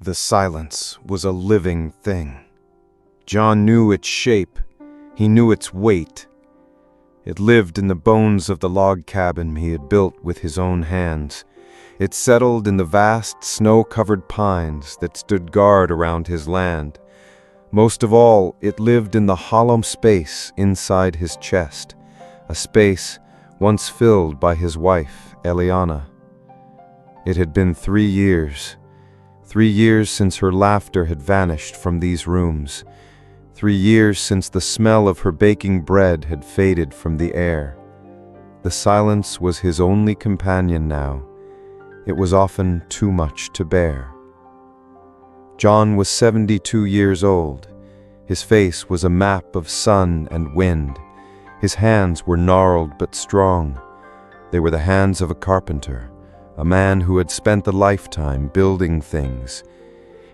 The silence was a living thing. John knew its shape. He knew its weight. It lived in the bones of the log cabin he had built with his own hands. It settled in the vast, snow-covered pines that stood guard around his land. Most of all, it lived in the hollow space inside his chest, a space once filled by his wife, Eliana. It had been 3 years. 3 years since her laughter had vanished from these rooms. 3 years since the smell of her baking bread had faded from the air. The silence was his only companion now. It was often too much to bear. John was 72 years old. His face was a map of sun and wind. His hands were gnarled but strong. They were the hands of a carpenter, a man who had spent a lifetime building things.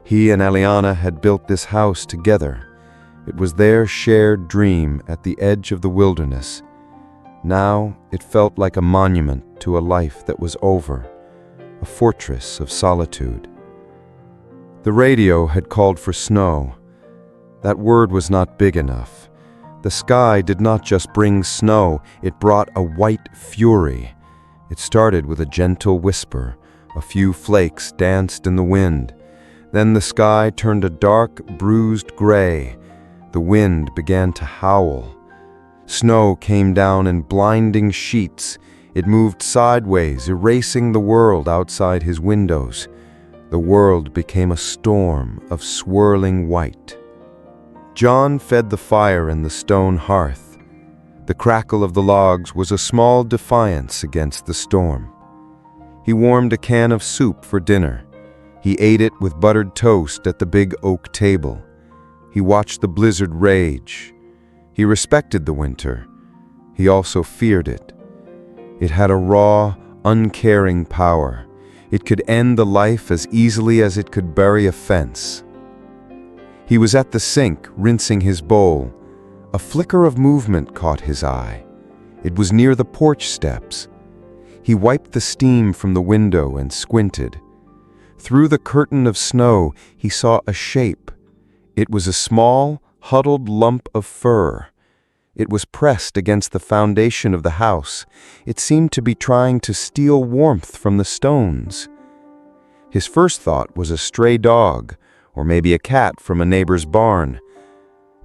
He and Eliana had built this house together. It was their shared dream at the edge of the wilderness. Now it felt like a monument to a life that was over, a fortress of solitude. The radio had called for snow. That word was not big enough. The sky did not just bring snow, it brought a white fury. It started with a gentle whisper. A few flakes danced in the wind. Then the sky turned a dark, bruised gray. The wind began to howl. Snow came down in blinding sheets. It moved sideways, erasing the world outside his windows. The world became a storm of swirling white. John fed the fire in the stone hearth. The crackle of the logs was a small defiance against the storm. He warmed a can of soup for dinner. He ate it with buttered toast at the big oak table. He watched the blizzard rage. He respected the winter. He also feared it. It had a raw, uncaring power. It could end the life as easily as it could bury a fence. He was at the sink, rinsing his bowl. A flicker of movement caught his eye. It was near the porch steps. He wiped the steam from the window and squinted. Through the curtain of snow, he saw a shape. It was a small, huddled lump of fur. It was pressed against the foundation of the house. It seemed to be trying to steal warmth from the stones. His first thought was a stray dog, or maybe a cat from a neighbor's barn.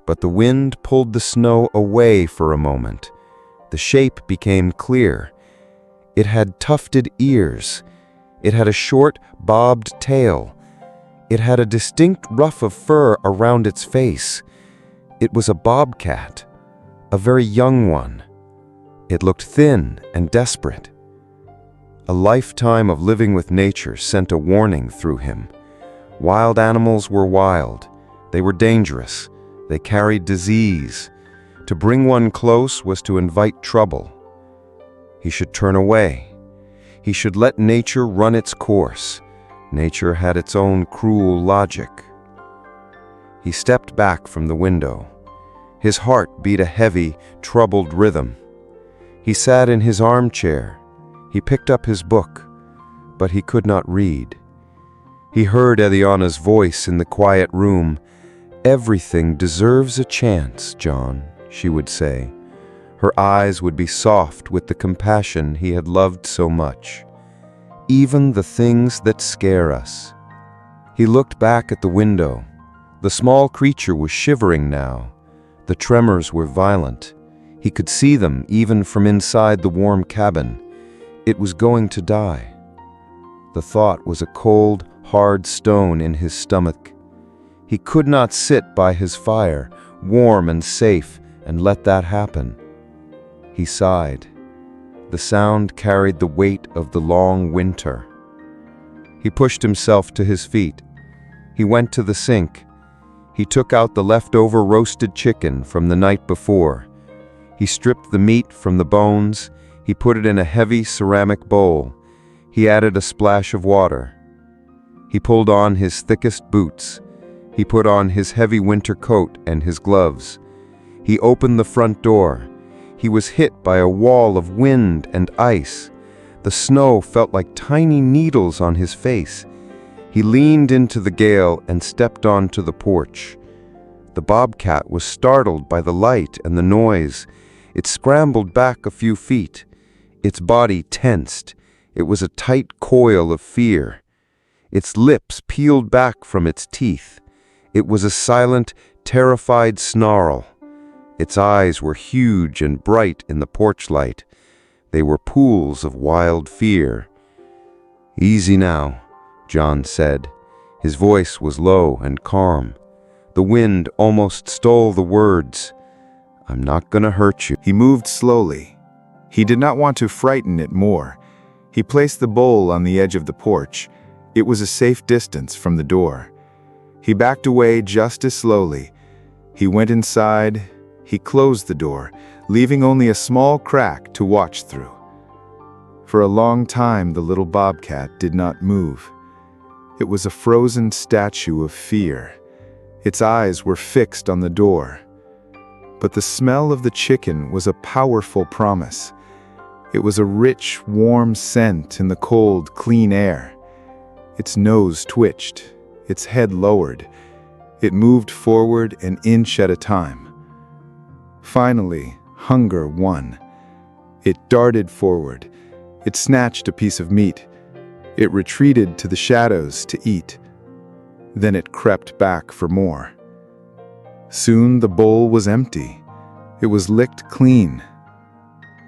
But the wind pulled the snow away for a moment. The shape became clear. It had tufted ears. It had a short, bobbed tail. It had a distinct ruff of fur around its face. It was a bobcat, a very young one. It looked thin and desperate. A lifetime of living with nature sent a warning through him. Wild animals were wild. They were dangerous. They carried disease. To bring one close was to invite trouble. He should turn away. He should let nature run its course. Nature had its own cruel logic. He stepped back from the window. His heart beat a heavy, troubled rhythm. He sat in his armchair. He picked up his book, but he could not read. He heard Eliana's voice in the quiet room. "Everything deserves a chance, John," she would say. Her eyes would be soft with the compassion he had loved so much. "Even the things that scare us." He looked back at the window. The small creature was shivering now. The tremors were violent. He could see them even from inside the warm cabin. It was going to die. The thought was a cold, hard stone in his stomach. He could not sit by his fire, warm and safe, and let that happen. He sighed. The sound carried the weight of the long winter. He pushed himself to his feet. He went to the sink. He took out the leftover roasted chicken from the night before. He stripped the meat from the bones. He put it in a heavy ceramic bowl. He added a splash of water. He pulled on his thickest boots. He put on his heavy winter coat and his gloves. He opened the front door. He was hit by a wall of wind and ice. The snow felt like tiny needles on his face. He leaned into the gale and stepped onto the porch. The bobcat was startled by the light and the noise. It scrambled back a few feet. Its body tensed. It was a tight coil of fear. Its lips peeled back from its teeth. It was a silent, terrified snarl. Its eyes were huge and bright in the porch light. They were pools of wild fear. "Easy now," John said. His voice was low and calm. The wind almost stole the words. "I'm not gonna hurt you." He moved slowly. He did not want to frighten it more. He placed the bowl on the edge of the porch. It was a safe distance from the door. He backed away just as slowly. He went inside. He closed the door, leaving only a small crack to watch through. For a long time, the little bobcat did not move. It was a frozen statue of fear. Its eyes were fixed on the door. But the smell of the chicken was a powerful promise. It was a rich, warm scent in the cold, clean air. Its nose twitched. Its head lowered. It moved forward an inch at a time. Finally, hunger won. It darted forward. It snatched a piece of meat. It retreated to the shadows to eat. Then it crept back for more. Soon the bowl was empty. It was licked clean.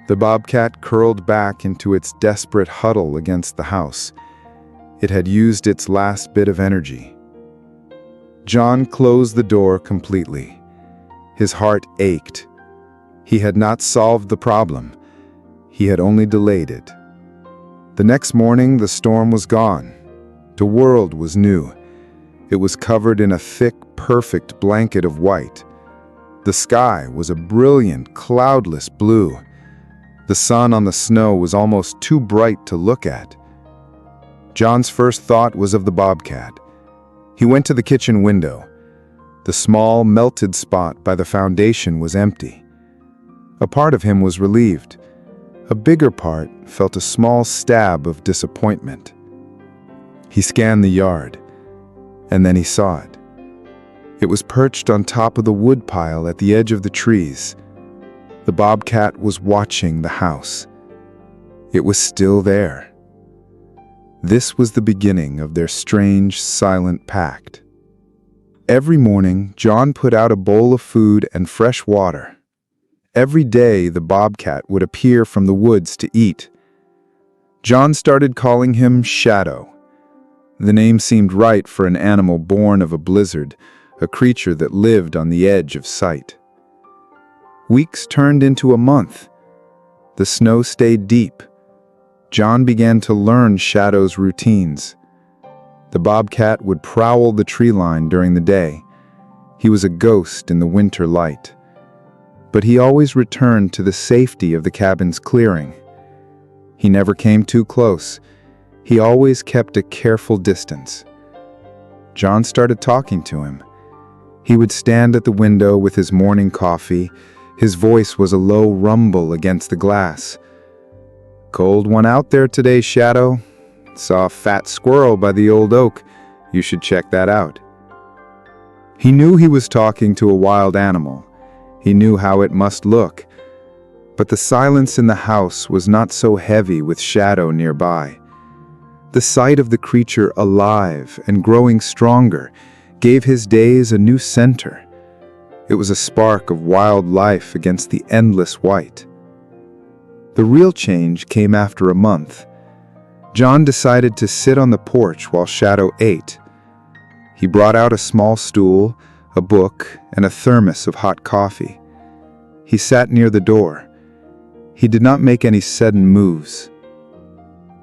The bobcat curled back into its desperate huddle against the house. It had used its last bit of energy. John closed the door completely. His heart ached. He had not solved the problem. He had only delayed it. The next morning, the storm was gone. The world was new. It was covered in a thick, perfect blanket of white. The sky was a brilliant, cloudless blue. The sun on the snow was almost too bright to look at. John's first thought was of the bobcat. He went to the kitchen window. The small, melted spot by the foundation was empty. A part of him was relieved. A bigger part felt a small stab of disappointment. He scanned the yard, and then he saw it. It was perched on top of the woodpile at the edge of the trees. The bobcat was watching the house. It was still there. This was the beginning of their strange, silent pact. Every morning, John put out a bowl of food and fresh water. Every day, the bobcat would appear from the woods to eat. John started calling him Shadow. The name seemed right for an animal born of a blizzard, a creature that lived on the edge of sight. Weeks turned into a month. The snow stayed deep. John began to learn Shadow's routines. The bobcat would prowl the tree line during the day. He was a ghost in the winter light. But he always returned to the safety of the cabin's clearing. He never came too close. He always kept a careful distance. John started talking to him. He would stand at the window with his morning coffee. His voice was a low rumble against the glass. "Cold one out there today, Shadow. Saw a fat squirrel by the old oak. You should check that out." He knew he was talking to a wild animal. He knew how it must look. But the silence in the house was not so heavy with Shadow nearby. The sight of the creature alive and growing stronger gave his days a new center. It was a spark of wild life against the endless white. The real change came after a month. John decided to sit on the porch while Shadow ate. He brought out a small stool, a book, and a thermos of hot coffee. He sat near the door. He did not make any sudden moves.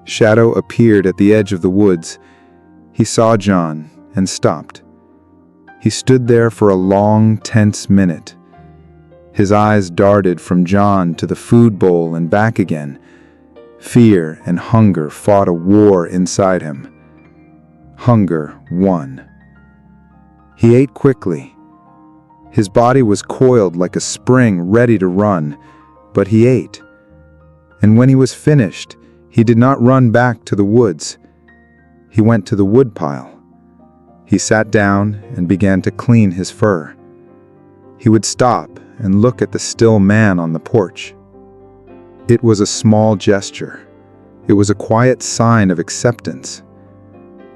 Shadow appeared at the edge of the woods. He saw John and stopped. He stood there for a long, tense minute. His eyes darted from John to the food bowl and back again. Fear and hunger fought a war inside him. Hunger won. He ate quickly. His body was coiled like a spring ready to run, but he ate. And when he was finished, he did not run back to the woods. He went to the woodpile. He sat down and began to clean his fur. He would stop and look at the still man on the porch. It was a small gesture. It was a quiet sign of acceptance.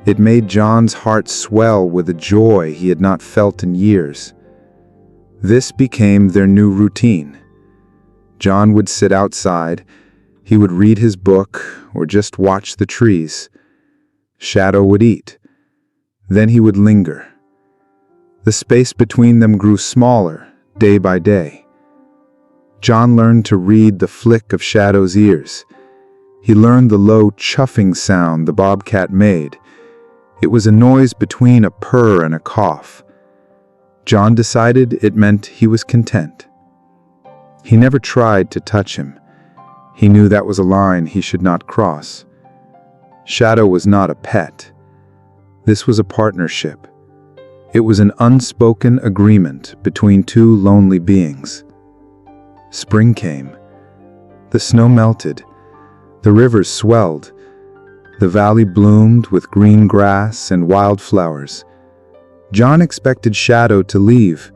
It made John's heart swell with a joy he had not felt in years. This became their new routine. John would sit outside. He would read his book or just watch the trees. Shadow would eat. Then he would linger. The space between them grew smaller day by day. John learned to read the flick of Shadow's ears. He learned the low chuffing sound the bobcat made. It was a noise between a purr and a cough. John decided it meant he was content. He never tried to touch him. He knew that was a line he should not cross. Shadow was not a pet. This was a partnership. It was an unspoken agreement between two lonely beings. Spring came. The snow melted. The rivers swelled. The valley bloomed with green grass and wildflowers. John expected Shadow to leave.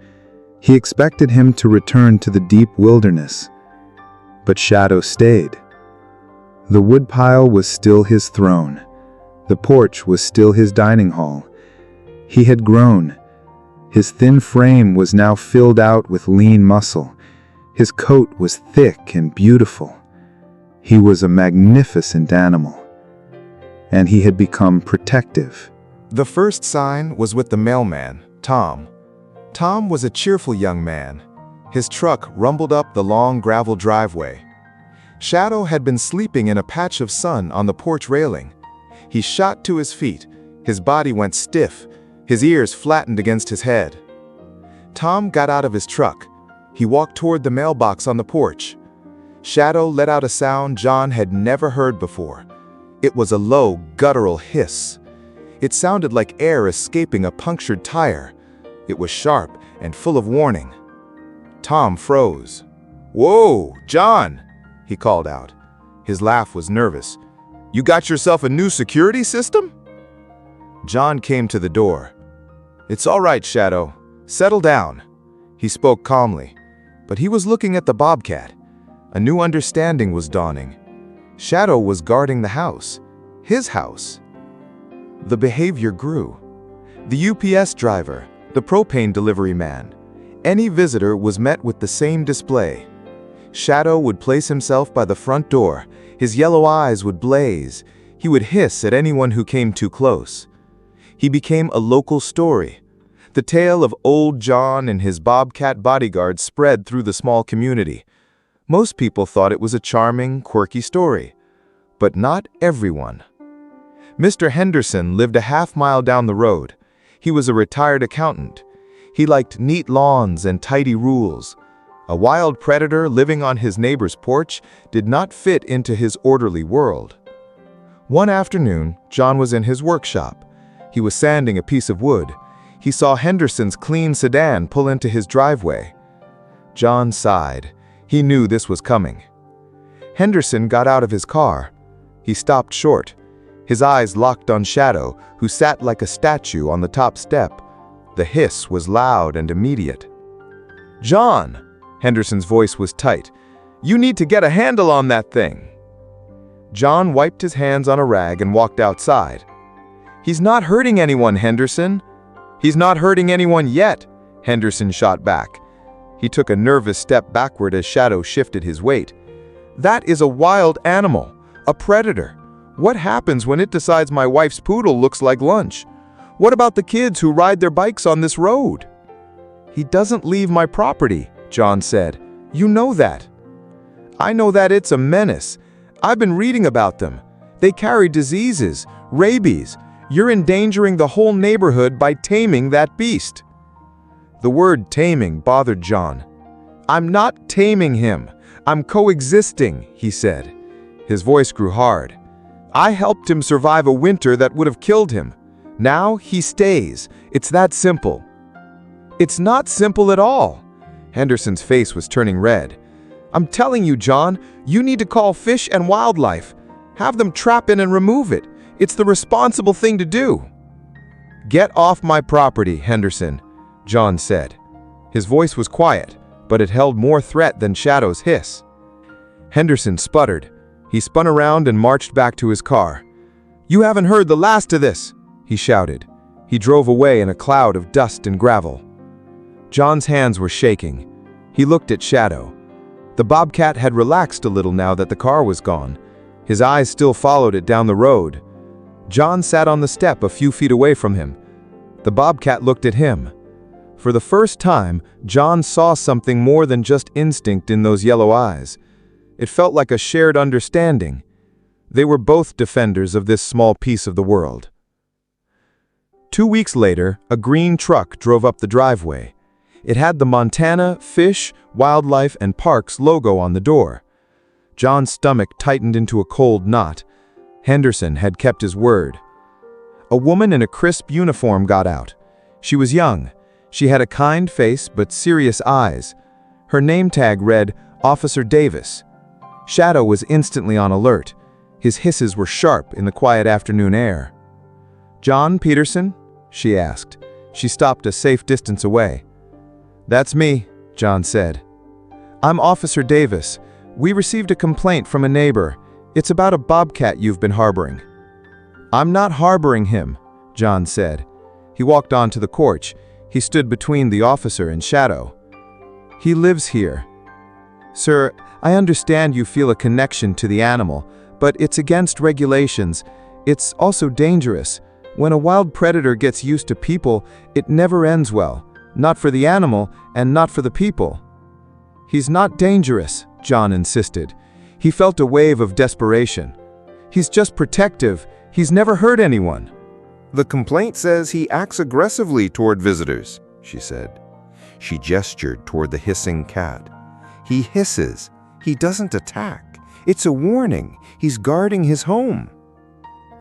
He expected him to return to the deep wilderness. But Shadow stayed. The woodpile was still his throne. The porch was still his dining hall. He had grown. His thin frame was now filled out with lean muscle. His coat was thick and beautiful. He was a magnificent animal. And he had become protective. The first sign was with the mailman, Tom. Tom was a cheerful young man. His truck rumbled up the long gravel driveway. Shadow had been sleeping in a patch of sun on the porch railing. He shot to his feet. His body went stiff. His ears flattened against his head. Tom got out of his truck. He walked toward the mailbox on the porch. Shadow let out a sound John had never heard before. It was a low, guttural hiss. It sounded like air escaping a punctured tire. It was sharp and full of warning. Tom froze. "Whoa, John!" he called out. His laugh was nervous. "You got yourself a new security system?" John came to the door. "It's all right, Shadow. Settle down." He spoke calmly, but he was looking at the bobcat. A new understanding was dawning. Shadow was guarding the house. His house. The behavior grew. The UPS driver, the propane delivery man, any visitor was met with the same display. Shadow would place himself by the front door. His yellow eyes would blaze. He would hiss at anyone who came too close. He became a local story. The tale of old John and his bobcat bodyguard spread through the small community. Most people thought it was a charming, quirky story. But not everyone. Mr. Henderson lived a half-mile down the road. He was a retired accountant. He liked neat lawns and tidy rules. A wild predator living on his neighbor's porch did not fit into his orderly world. One afternoon, John was in his workshop. He was sanding a piece of wood. He saw Henderson's clean sedan pull into his driveway. John sighed. He knew this was coming. Henderson got out of his car. He stopped short. His eyes locked on Shadow, who sat like a statue on the top step. The hiss was loud and immediate. "John!" Henderson's voice was tight. "You need to get a handle on that thing." John wiped his hands on a rag and walked outside. "He's not hurting anyone, Henderson." "He's not hurting anyone yet," Henderson shot back. He took a nervous step backward as Shadow shifted his weight. "That is a wild animal, a predator. What happens when it decides my wife's poodle looks like lunch? What about the kids who ride their bikes on this road?" "He doesn't leave my property," John said. "You know that." "I know that it's a menace. I've been reading about them. They carry diseases, rabies. You're endangering the whole neighborhood by taming that beast." The word taming bothered John. "I'm not taming him. I'm coexisting," he said. His voice grew hard. "I helped him survive a winter that would have killed him. Now he stays. It's that simple." "It's not simple at all." Henderson's face was turning red. "I'm telling you, John, you need to call Fish and Wildlife. Have them trap it and remove it. It's the responsible thing to do." "Get off my property, Henderson," John said. His voice was quiet, but it held more threat than Shadow's hiss. Henderson sputtered. He spun around and marched back to his car. "You haven't heard the last of this," he shouted. He drove away in a cloud of dust and gravel. John's hands were shaking. He looked at Shadow. The Bobcat had relaxed a little now that the car was gone. His eyes still followed it down the road. John sat on the step a few feet away from him. The Bobcat looked at him. For the first time, John saw something more than just instinct in those yellow eyes. It felt like a shared understanding. They were both defenders of this small piece of the world. 2 weeks later, a green truck drove up the driveway. It had the Montana Fish, Wildlife, and Parks logo on the door. John's stomach tightened into a cold knot. Henderson had kept his word. A woman in a crisp uniform got out. She was young. She had a kind face but serious eyes. Her name tag read, Officer Davis. Shadow was instantly on alert. His hisses were sharp in the quiet afternoon air. "John Peterson?" she asked. She stopped a safe distance away. "That's me," John said. "I'm Officer Davis. We received a complaint from a neighbor. It's about a bobcat you've been harboring." "I'm not harboring him," John said. He walked onto the porch. He stood between the officer and Shadow. "He lives here." "Sir, I understand you feel a connection to the animal, but it's against regulations. It's also dangerous. When a wild predator gets used to people, it never ends well. Not for the animal, and not for the people." "He's not dangerous," John insisted. He felt a wave of desperation. "He's just protective. He's never hurt anyone." "The complaint says he acts aggressively toward visitors," she said. She gestured toward the hissing cat. "He hisses. He doesn't attack. It's a warning. He's guarding his home."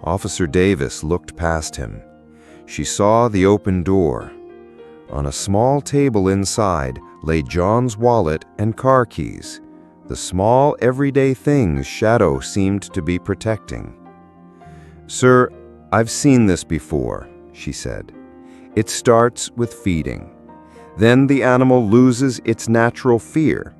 Officer Davis looked past him. She saw the open door. On a small table inside lay John's wallet and car keys, the small everyday things Shadow seemed to be protecting. "Sir, I've seen this before," she said. "It starts with feeding. Then the animal loses its natural fear.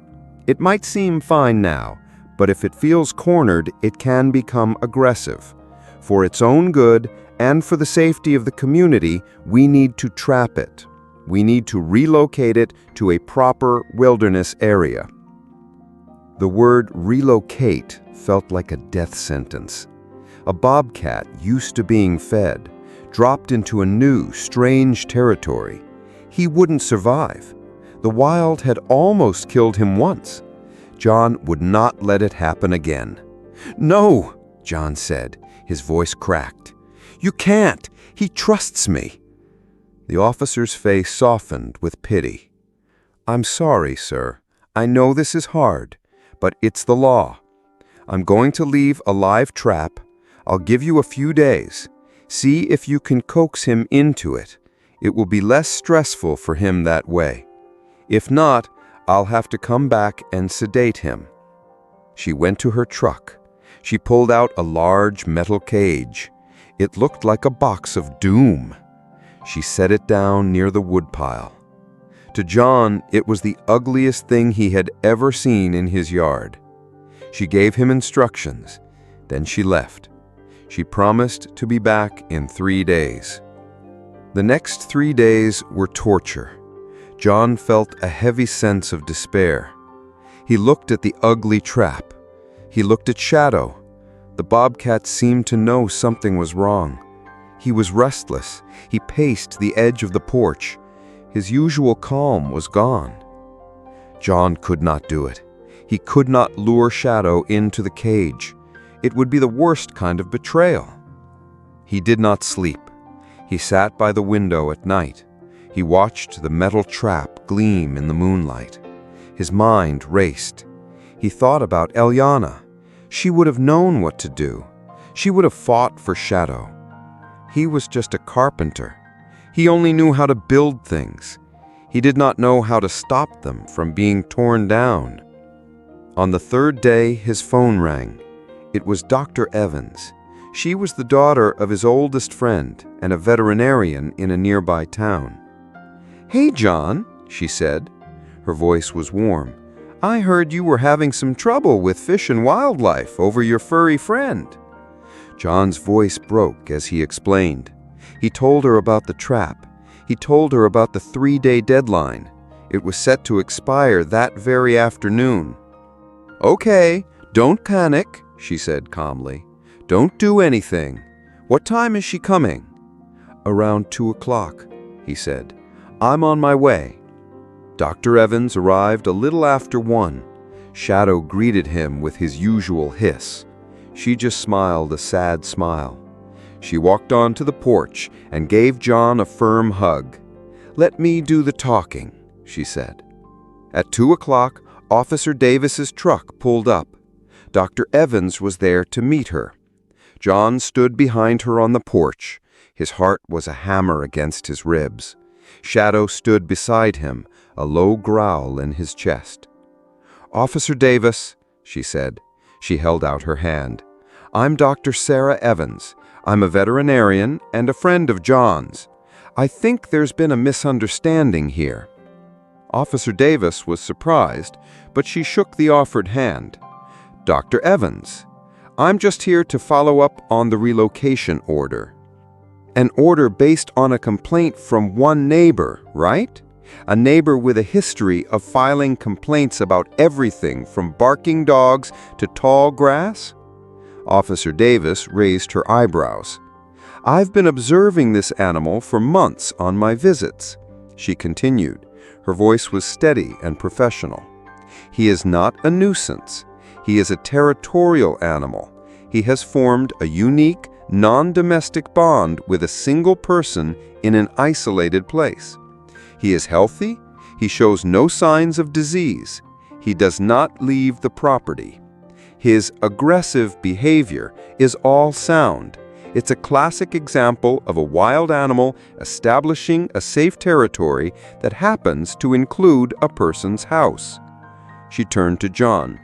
It might seem fine now, but if it feels cornered, it can become aggressive. For its own good and for the safety of the community, we need to trap it. We need to relocate it to a proper wilderness area." The word relocate felt like a death sentence. A bobcat used to being fed, dropped into a new, strange territory. He wouldn't survive. The wild had almost killed him once. John would not let it happen again. "No," John said, his voice cracked. "You can't. He trusts me." The officer's face softened with pity. "I'm sorry, sir. I know this is hard, but it's the law. I'm going to leave a live trap. I'll give you a few days. See if you can coax him into it. It will be less stressful for him that way. If not, I'll have to come back and sedate him." She went to her truck. She pulled out a large metal cage. It looked like a box of doom. She set it down near the woodpile. To John, it was the ugliest thing he had ever seen in his yard. She gave him instructions. Then she left. She promised to be back in 3 days. The next 3 days were torture. John felt a heavy sense of despair. He looked at the ugly trap. He looked at Shadow. The bobcat seemed to know something was wrong. He was restless. He paced the edge of the porch. His usual calm was gone. John could not do it. He could not lure Shadow into the cage. It would be the worst kind of betrayal. He did not sleep. He sat by the window at night. He watched the metal trap gleam in the moonlight. His mind raced. He thought about Eliana. She would have known what to do. She would have fought for Shadow. He was just a carpenter. He only knew how to build things. He did not know how to stop them from being torn down. On the 3rd day, his phone rang. It was Dr. Evans. She was the daughter of his oldest friend and a veterinarian in a nearby town. "Hey, John," she said. Her voice was warm. "I heard you were having some trouble with fish and wildlife over your furry friend." John's voice broke as he explained. He told her about the trap. He told her about the 3-day deadline. It was set to expire that very afternoon. "Okay, don't panic," she said calmly. "Don't do anything. What time is she coming?" "Around 2 o'clock," he said. "I'm on my way." Dr. Evans arrived a little after 1. Shadow greeted him with his usual hiss. She just smiled a sad smile. She walked onto the porch and gave John a firm hug. "Let me do the talking," she said. At 2 o'clock, Officer Davis's truck pulled up. Dr. Evans was there to meet her. John stood behind her on the porch. His heart was a hammer against his ribs. Shadow stood beside him, a low growl in his chest. "Officer Davis," she said. She held out her hand. "I'm Dr. Sarah Evans. I'm a veterinarian and a friend of John's. I think there's been a misunderstanding here." Officer Davis was surprised, but she shook the offered hand. "Dr. Evans, I'm just here to follow up on the relocation order." "An order based on a complaint from one neighbor, right? A neighbor with a history of filing complaints about everything from barking dogs to tall grass?" Officer Davis raised her eyebrows. "I've been observing this animal for months on my visits," she continued. Her voice was steady and professional. "He is not a nuisance. He is a territorial animal. He has formed a unique, non-domestic bond with a single person in an isolated place. He is healthy. He shows no signs of disease. He does not leave the property. His aggressive behavior is all sound. It's a classic example of a wild animal establishing a safe territory that happens to include a person's house." She turned to John.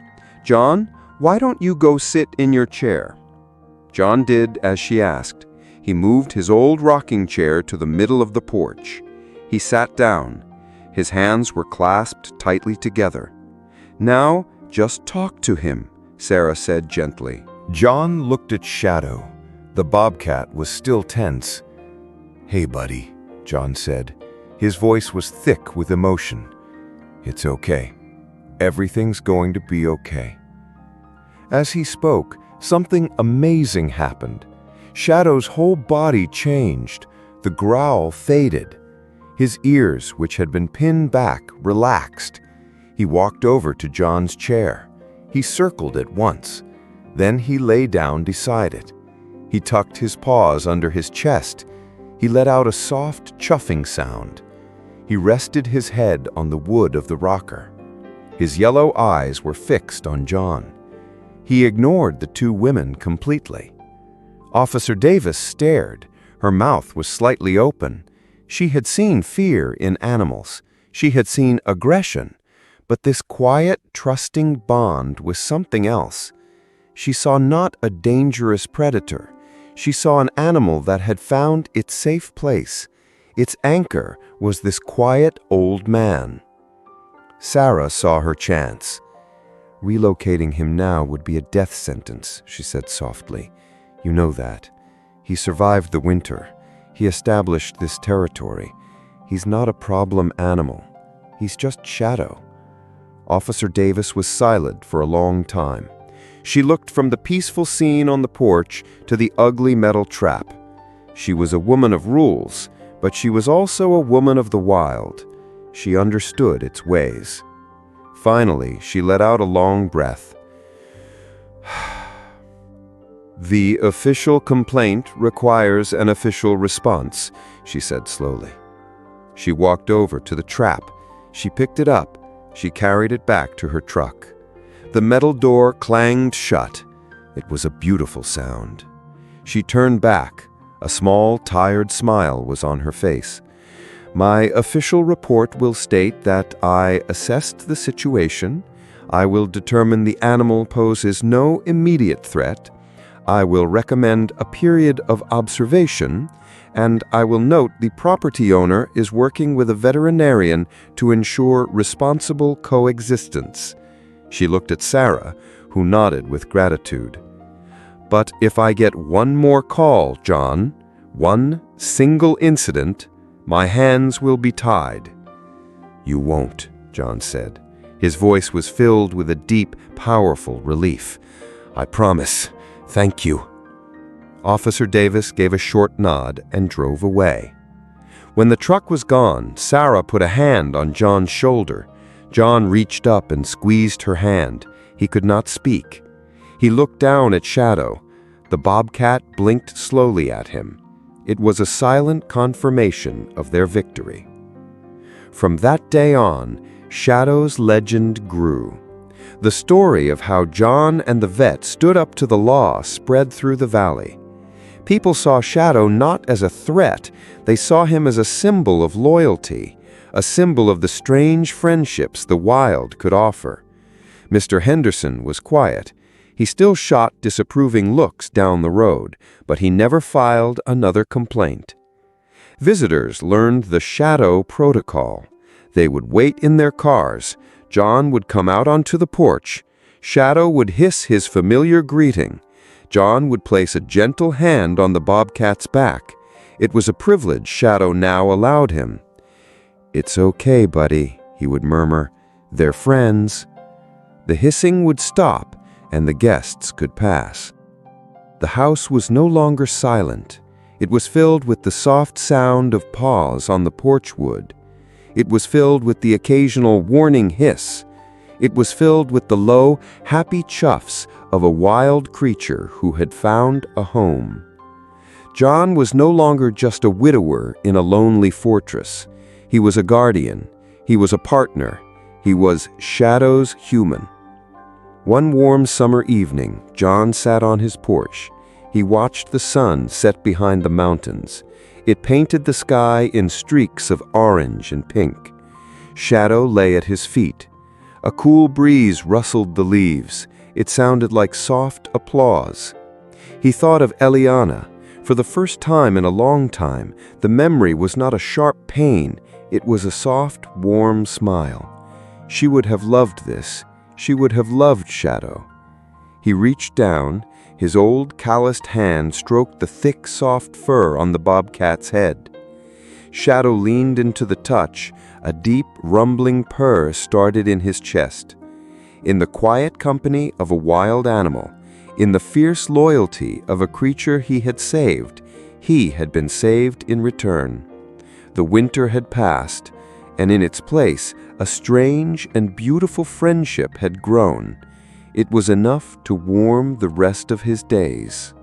"John, why don't you go sit in your chair?" John did as she asked. He moved his old rocking chair to the middle of the porch. He sat down. His hands were clasped tightly together. "Now, just talk to him," Sarah said gently. John looked at Shadow. The bobcat was still tense. "Hey, buddy," John said. His voice was thick with emotion. "It's okay. Everything's going to be okay." As he spoke, something amazing happened. Shadow's whole body changed. The growl faded. His ears, which had been pinned back, relaxed. He walked over to John's chair. He circled it once. Then he lay down beside it. He tucked his paws under his chest. He let out a soft chuffing sound. He rested his head on the wood of the rocker. His yellow eyes were fixed on John. He ignored the two women completely. Officer Davis stared. Her mouth was slightly open. She had seen fear in animals. She had seen aggression. But this quiet, trusting bond was something else. She saw not a dangerous predator. She saw an animal that had found its safe place. Its anchor was this quiet old man. Sarah saw her chance. "Relocating him now would be a death sentence," she said softly. "You know that. He survived the winter. He established this territory. He's not a problem animal. He's just Shadow." Officer Davis was silent for a long time. She looked from the peaceful scene on the porch to the ugly metal trap. She was a woman of rules, but she was also a woman of the wild. She understood its ways. Finally, she let out a long breath. "The official complaint requires an official response," she said slowly. She walked over to the trap. She picked it up. She carried it back to her truck. The metal door clanged shut. It was a beautiful sound. She turned back. A small, tired smile was on her face. "My official report will state that I assessed the situation. I will determine the animal poses no immediate threat. I will recommend a period of observation, and I will note the property owner is working with a veterinarian to ensure responsible coexistence." She looked at Sarah, who nodded with gratitude. "But if I get one more call, John, one single incident, my hands will be tied." "You won't," John said. His voice was filled with a deep, powerful relief. "I promise. Thank you." Officer Davis gave a short nod and drove away. When the truck was gone, Sarah put a hand on John's shoulder. John reached up and squeezed her hand. He could not speak. He looked down at Shadow. The bobcat blinked slowly at him. It was a silent confirmation of their victory. From that day on, Shadow's legend grew. The story of how John and the vet stood up to the law spread through the valley. People saw Shadow not as a threat, they saw him as a symbol of loyalty, a symbol of the strange friendships the wild could offer. Mr. Henderson was quiet. He still shot disapproving looks down the road, but he never filed another complaint. Visitors learned the Shadow protocol. They would wait in their cars. John would come out onto the porch. Shadow would hiss his familiar greeting. John would place a gentle hand on the bobcat's back. It was a privilege Shadow now allowed him. "It's okay, buddy," he would murmur. "They're friends." The hissing would stop, and the guests could pass. The house was no longer silent. It was filled with the soft sound of paws on the porch wood. It was filled with the occasional warning hiss. It was filled with the low, happy chuffs of a wild creature who had found a home. John was no longer just a widower in a lonely fortress. He was a guardian. He was a partner. He was Shadow's human. One warm summer evening, John sat on his porch. He watched the sun set behind the mountains. It painted the sky in streaks of orange and pink. Shadow lay at his feet. A cool breeze rustled the leaves. It sounded like soft applause. He thought of Eliana. For the first time in a long time, the memory was not a sharp pain. It was a soft, warm smile. She would have loved this. She would have loved Shadow. He reached down. His old, calloused hand stroked the thick, soft fur on the bobcat's head. Shadow leaned into the touch. A deep, rumbling purr started in his chest. In the quiet company of a wild animal, in the fierce loyalty of a creature he had saved, he had been saved in return. The winter had passed, and in its place, a strange and beautiful friendship had grown. It was enough to warm the rest of his days.